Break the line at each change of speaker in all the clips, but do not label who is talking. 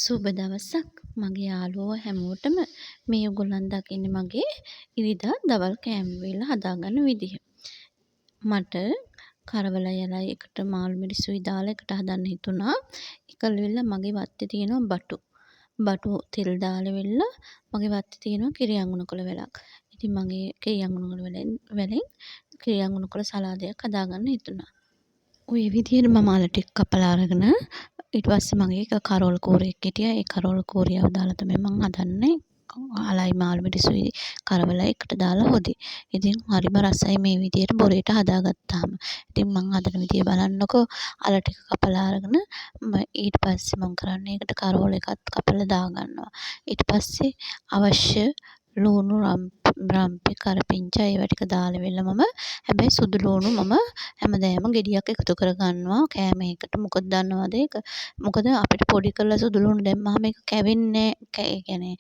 සුබ දවසක් මගේ යාළුවෝ හැමෝටම මේ ඔයගොල්ලන් දකින්නේ මගේ ඉරිදා දවල් කෑම වේල හදාගන්න විදිහ. මට කරවල යලයි එකට මාළු මිරිස්සුයි දාලා එකට හදන්න හිතුණා. ඒකල්විල්ලා මගේ වත්තේ තියෙනවා බටු. බටු තෙල් දාලා මගේ වත්තේ තියෙනවා කිරි අඟුණුකොළ වැලක්. ඉතින් මගේ කිරි අඟුණුකොළ වැලෙන් කිරි අඟුණුකොළ සලාදයක් හදාගන්න හිතුණා. ඔය විදිහට මම අල ටික කපලා අරගෙන ඊට පස්සේ මගේ එක කරෝල් කෝරියක් හිටියා. ඒ කරෝල් කෝරියව දාලා තමයි මම හදන්නේ. අලයි මාළු මිරිසුයි කරවලයි එකට දාලා හොදේ. ඉතින් හරිම රසයි මේ විදිහට බොරේට හදාගත්තාම. ඉතින් මම හදන විදිය බලන්නකෝ. අල ටික කපලා අරගෙන ඊට පස්සේ මම කරන්නේ ඒකට කරෝල් එකත් කපලා දාගන්නවා. ඊට පස්සේ අවශ්‍ය ලුණු රම්පෙ කරපිංචා ඒවා ටික දාලා මම හැබැයි සුදු ලුණු මම හැමදාම ගෙඩියක් එකතු කරගන්නවා කෑම එකට. මොකද දන්නවද ඒක? මොකද අපිට පොඩි කරලා සුදු ලුණු දැම්මම ඒක කැවෙන්නේ නැහැ. ඒ කියන්නේ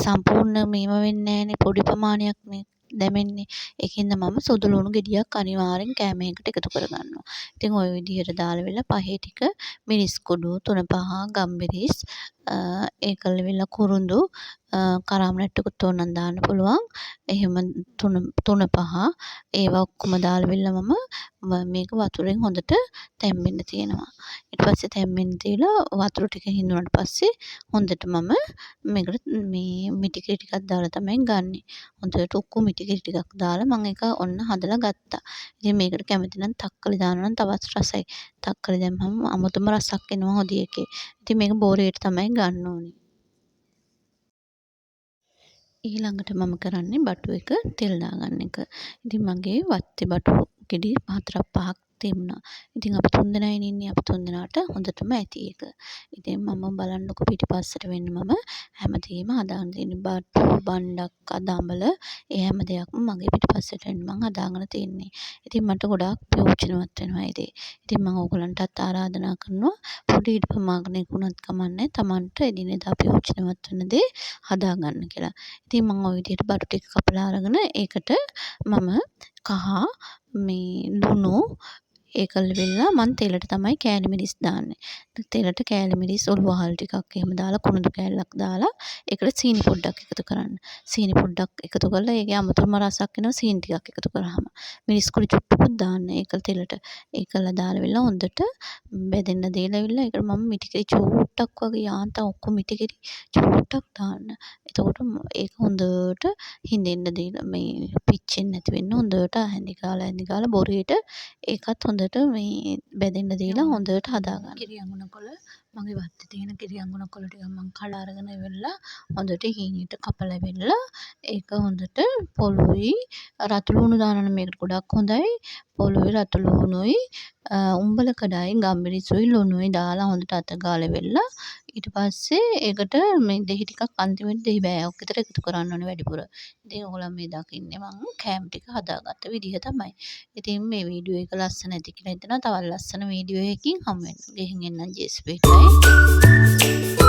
සම්පූර්ණ මේව වෙන්නේ නැහනේ. පොඩි ප්‍රමාණයක් නේ දැමෙන්නේ. ඒකින්ද මම සුදු ලුණු ගෙඩියක් අනිවාර්යෙන් කෑම එකට එකතු කරගන්නවා. ඉතින් ওই විදිහට දාලා පහේ ටික මිරිස් කුඩු 3-5 ගම්මිරිස් ඒකල්විලා කුරුඳු කරාම් නැට්ටකුත් ඕනනම් දාන්න පුළුවන්. එහෙම 3-5 ඒවා ඔක්කොම දාලා මම මේක වතුරෙන් හොඳට තැම්බෙන්න තියනවා. ඊට පස්සේ තැම්බෙන්න තියලා වතුර ටික හිඳුනට පස්සේ හොඳට මම මේකට මේ මිටි කිරි ටිකක් දාලා තමයි ගන්නෙ. හොඳට උක්කු මිටි කිරි ටිකක් දාලා මම ඒක ඔන්න හදලා ගත්තා. ඉතින් මේකට කැමති නම් තක්කලි දානවා නම් තවත් රසයි. තක්කලි දැම්මම අමුතුම රසක් එනවා හොදිය එකේ. ඉතින් මේක බෝරේට තමයි ගන්න ඕනේ. ඊළඟට මම කරන්නේ බටු එක තෙල් දාගන්න එක. ඉතින් මගේ වත්තේ බටු ගෙඩි 4-5ක් තිබුණා. ඉතින් අපි 3 දෙනයිනේ ඉන්නේ. අපි 3 දෙනාට හොඳටම ඇති ඒක. ඉතින් මම බලන්නකො පිටිපස්සට වෙන්න මම හැමදේම හදාගෙන තියෙන්නේ. බටු, බණ්ඩක්කා, දඹල ඒ හැම දෙයක්ම මගේ පිටිපස්සට වෙන්න මම හදාගෙන තියන්නේ. ඉතින් මට ගොඩාක් ප්‍රයෝජනවත් වෙනවා ඒ දේ. ඉතින් මම ඕගොල්ලන්ටත් ආරාධනා කරනවා පොඩි ප්‍රමාණයක් වුණත් කමන්නේ Tamanට එදිනෙදා ප්‍රයෝජනවත් වෙන දේ හදාගන්න කියලා. ඉතින් මම ওই විදිහට බටු ටික කපලා අරගෙන ඒකට මම කහ ලුණු ඒකල්විලා මම තෙලට තමයි කෑලි මිරිස් දාන්නේ. තෙලට කෑලි මිරිස් ඔලුව හල් ටිකක් එහෙම දාලා කුණුදු කෑල්ලක් දාලා ඒකට සීනි පොඩ්ඩක් එකතු කරන්න. සීනි පොඩ්ඩක් එකතු කරලා ඒකේ අමුතුම රසක් එනවා සීනි ටිකක් එකතු කරාම. මිරිස් කුඩු චුට්ටකුත් දාන්න ඒක තෙලට. ඒකලා දාලා හොඳට බෙදෙන්න දීලා ඒකට මම මිටිකිරි චූට්ටක් වගේ යාන්තම් ඔක්කොම මිටිකිරි චූට්ටක් දාන්න. එතකොට ඒක හොඳට හිඳෙන්න දීලා පිච්චෙන්නේ නැති වෙන්න හොඳට හැඳි ගාලා බොරේට ඒකත් හොඳට බෙදෙන්න දීලා හොඳට හදාගන්න. කිරි අඟුණුකොළ මගේ වත්තේ තියෙන කිරි අඟුණුකොළ ටික මම කඩා අරගෙන හොඳට හීනට කපලා ඒක හොඳට පොළුයි රතු ලුණු දානවා නම් මේකට ගොඩක් හොඳයි. පොළුයි රතු ලුණුයි උම්බල කඩායි ගම්මිරිසුයි ලුණුයි දාලා හොඳට අත ගාලා ඊට පස්සේ ඒකට දෙහි ටිකක් අන්තිමට දෙහි බෑවක් විතර එකතු කරන්න ඕනේ වැඩිපුර. ඉතින් ඔයගොල්ලෝ මේ දකින්නේ මම කෑම ටික හදාගත්ත විදිහ තමයි. ඉතින් මේ වීඩියෝ එක ලස්සන ඇති කියලා හිතනවා. තවත් ලස්සන වීඩියෝ එකකින් හමු වෙනවා. ගෙහින් එන්නම් ජේස්පීටයි.